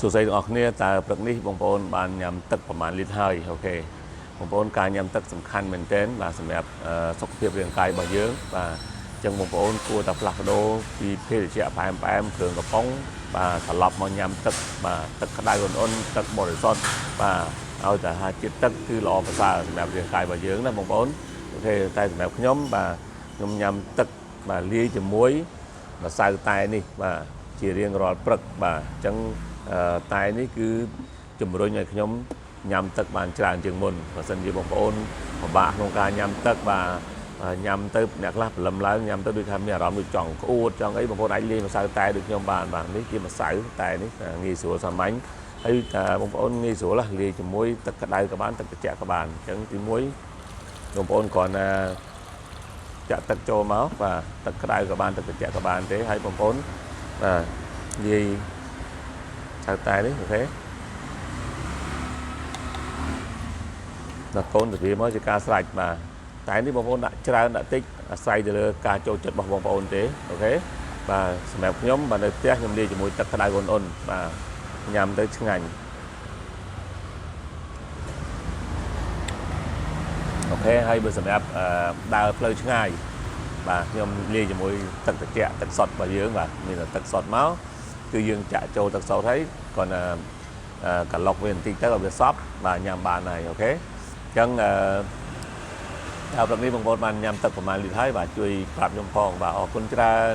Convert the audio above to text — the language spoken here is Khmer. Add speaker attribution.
Speaker 1: សួស្តីទាំងអស់គ្នាតើព្រឹកនេះបងប្អូនបានញ៉ាំទឹកប្រមាណលីត្រហើយអូខេបងប្អូនការញ៉ាំទឹកសំខាន់មែនទែនបាទសម្រាប់សុខភាពរាងកាយរបស់យើងបាទអញ្ចឹងបងប្អូនគួរតែផ្លាស់ប្ដូរពីភេសជ្ជៈផ្អែមគ្រឿងកំប៉ុងបាទត្រឡប់មកញ៉ាំទឹកបាទទឹកក្តៅឧនៗទឹកបរិសុទ្ធបាទឲ្យតែថាជាតិទឹកគឺល្អប្រសើរសម្រាប់រាងកាយរបស់យើងណាបងប្អូនអូខេតែសម្រាប់ខ្ញុំបាទខ្ញុំញ៉ាំទឹកបាទលាយជាមួយម្សៅតែនេះបាទជារៀងរាល់ព្រឹកបាទអញ្ចឹងតែនេះគឺជំរុញឲ្យខ្ញុំញ៉ាំទឹកបានច្រើនជាងមុនបើសិនជាបងប្អូនពិបាកក្នុងការញ៉ាំទឹកបាទញ៉ាំទៅអ្នកខ្លះព្រលឹមឡើងញ៉ាំទៅដូចថាមានអារម្មណ៍ដូចចង់ក្អួតចង់អីបងប្អូនអាចលាយម្សៅតែដូចខ្ញុំបានបាទនេះជាម្សៅតែនេះងាយស្រួលសាមញ្ញហើយបងប្អូនងាយស្រួលលាយជាមួយទឹកក្តៅក៏បានទឹកត្រជាក់ក៏បានអញ្ចឹងទី1បងប្អូនគ្រាន់តែចាក់ទឹកចូលមកបាទទឹកក្តៅក៏បានទឹកត្រជាក់ក៏បានទេហើយបងប្អូនបាទលាយឆៅតែនេះអូខេដាក់កូនទៅវាមកជាការស្រេចបាទតែនេះបងប្អូនដាក់ច្រើនដាក់តិចអាស្រ័យទៅលើការចូលចិត្តរបស់បងប្អូនទេអូខេបាទសម្រាប់ខ្ញុំបាទនៅផ្ទះខ្ញុំលាយជាមួយទឹកក្តៅឧនៗបាទញ៉ាំទៅឆ្ងាញ់អូខេហើយបើសម្រាប់ដើរផ្លូវឆ្ងាយបាទខ្ញុំលាយជាមួយទឹកត្រជាក់ទឹកសុទ្ធរបស់យើងបាទមានតែទឹកសុទ្ធមកគឺយើងចាក់ចូលទឹកសុទ្ធហើយគាត់កន្លុកវាបន្តិចទៅឲ្យវាសប់បាទញ៉ាំបានហើយអូខេអញ្ចឹងដល់ព្រឹកនេះបងប្អូនបានញ៉ាំទឹកប្រមាណលីត្រហើយបាទជួយប្រាប់ខ្ញុំផងបាទអរគុណច្រើន